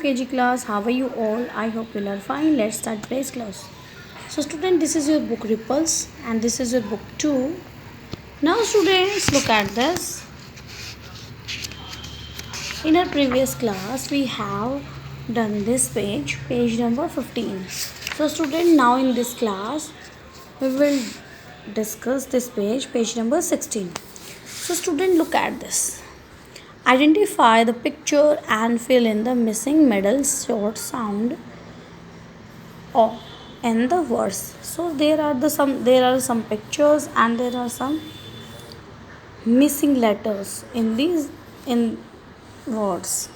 KG class. How are you all? I hope you are fine. Let's start today's class. So student, this is your book Ripples and this is your book 2. Now students, look at this. In our previous class, we have done this page number 15. So student, now in this class, we will discuss this page number 16. So student, look at this. Identify the picture and fill in the missing middle short sound or in the words. So there are some pictures and there are some missing letters in words.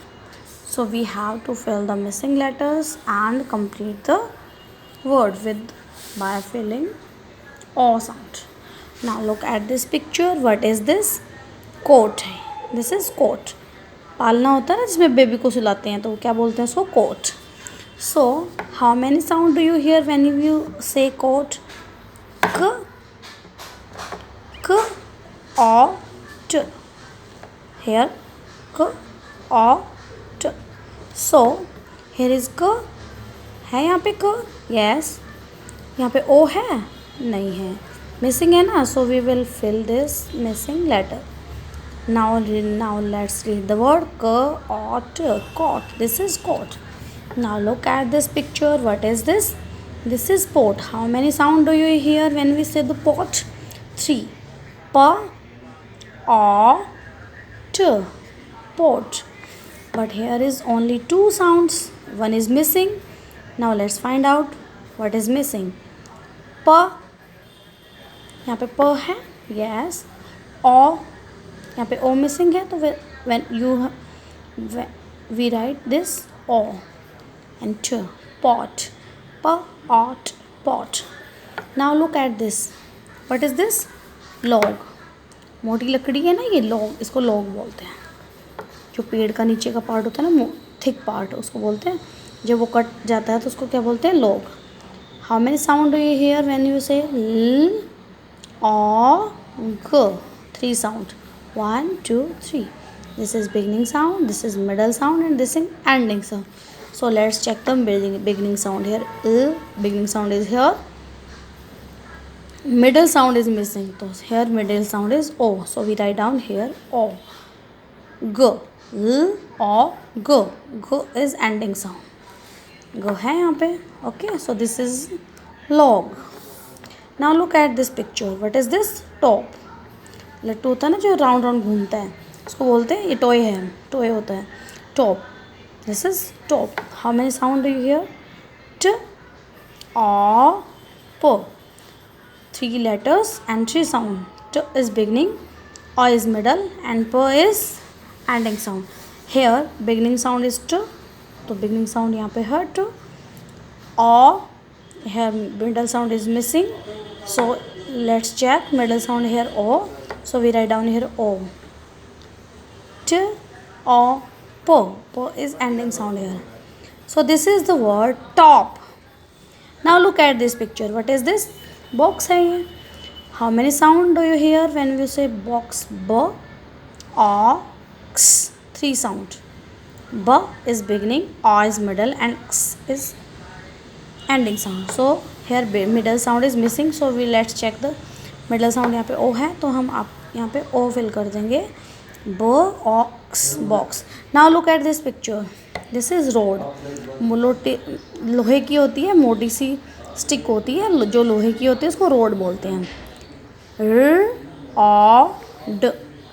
So we have to fill the missing letters and complete the word by filling O sound. Now look at this picture. What is this? Coat है. This is coat. पालना होता है ना जिसमें baby को सुलाते हैं तो क्या बोलते हैं उसको coat. So how many sound do you hear when you say coat? क ओ ट. हियर क ओ ट. सो हियर इज क. है यहाँ पे क? यस. यहाँ पे ओ है? नहीं है. मिसिंग है ना. So we will fill this missing letter. Now let's read the word cot. Cot. This is cot. Now look at this picture. What is this? This is pot. How many sound do you hear when we say the pot? 3. Pa, o, t. Pot. But here is only 2 sounds. One is missing. Now let's find out what is missing. Pa. यहाँ पे प है. Yes. O. यहाँ पे ओ missing है तो when we write this o and t. Pot. Pot. Pot. Now look at this. What is this? log. मोटी लकड़ी है ना ये log. इसको log बोलते हैं. जो पेड़ का नीचे का पार्ट होता है ना थिक पार्ट उसको बोलते हैं. जब वो कट जाता है तो उसको क्या बोलते हैं? log. How many sound do you hear when you say l o g? 3 sound. 1, 2, 3. This is beginning sound, this is middle sound and this is ending sound. So let's check the beginning sound here. Beginning sound is here. Middle sound is missing. So here middle sound is O. So we write down here O. G. L, O, G. G is ending sound. G है यहाँ पे. Okay. So this is log. Now look at this picture. What is this? Top. लट्टू होता है ना जो round round घूमता है उसको बोलते हैं ये टॉय है. टॉय होता है. Top. This is top. How many sound do you here? ट ओ प. 3 letters and 3 sound. T is beginning, O is middle and P is ending sound. Here beginning sound is T. तो beginning sound यहाँ पे है T. O. Here middle sound is missing. So let's check middle sound here O. So we write down here O. T O P. P is ending sound here. So this is the word top. Now look at this picture. What is this? Box है ये. How many sound do you hear when we say box? B O X. 3 sound. B is beginning, O is middle and X is ending sound. So here middle sound is missing. So let's check the middle sound. यहाँ पे ओ है तो हम आप यहाँ पे ओ fill कर देंगे. Box. Box. Now look at this picture. This is road. लोहे की होती है. मोटी सी स्टिक होती है जो लोहे की होती है उसको रोड बोलते हैं. Rod.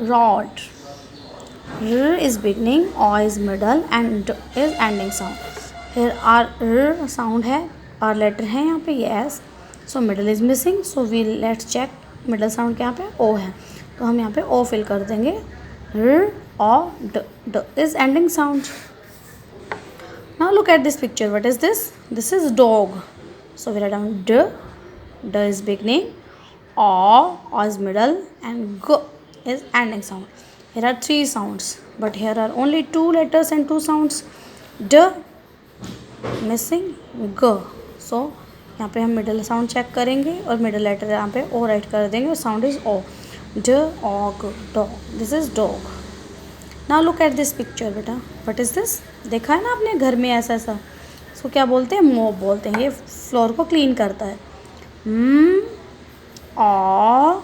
Rod. R is beginning, O is middle and D is ending sound. Here R sound है. R letter है यहाँ पे. Yes. So middle is missing. So let's check middle sound के यहाँ पे ओ है तो हम यहाँ पे ओ फिल कर देंगे. र o d. D is ending sound. Now look at this picture. What is this? This is dog. So we write down d. D is beginning, o is middle and g is ending sound. Here are 3 sounds but here are only 2 letters and 2 sounds. D missing, g. So यहाँ पे हम middle sound check करेंगे और middle letter यहाँ पे ओ right कर देंगे और साउंड इज ओ. ड ओ ग. Dog. This is dog. Now look at this picture बेटा, व्हाट इज़ दिस? देखा है ना आपने घर में ऐसा ऐसा, इसको क्या बोलते हैं? मॉप बोलते हैं। ये फ्लोर को क्लीन करता है। आ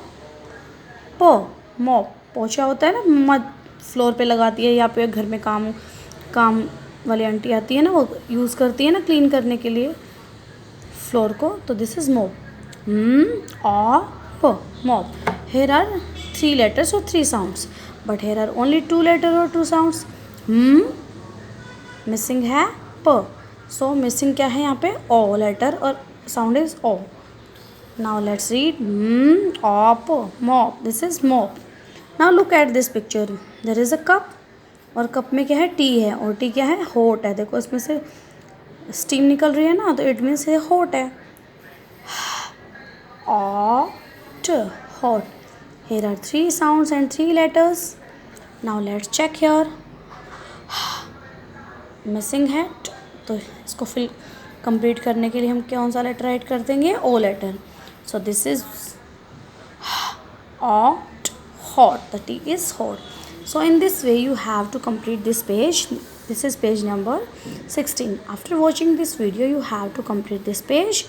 मॉप, पोछा होता है ना, मत फ्लोर पे लगाती है, या पे घर में काम वाली आंटी आती है ना, वो यूज़ करती है ना क्लीन करने के लिए फ्लोर को, तो this is mop. Mop. Here are 3 letters or 3 sounds, but here are only 2 letters or 2 sounds. Missing है प, सो मिसिंग क्या है यहाँ पे? ओ लेटर, और sound is O. Now let's read op, mop, this is mop. Now look at this picture, there is a cup, और cup में क्या है? टी है, और टी क्या है? हॉट है। देखो इसमें से स्टीम निकल रही है ना, तो इट मीन्स ये हॉट है। Hot, hot. Here are 3 sounds and 3 letters. Now let's check here. Missing है, तो इसको फिल कंप्लीट करने के लिए हम कौन सा लेटर ऐड कर देंगे? O letter. So this is hot, hot. The tea is hot. So in this way you have to complete this page. This is page number 16. After watching this video you have to complete this page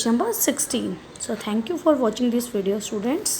number 16. So thank you for watching this video, students.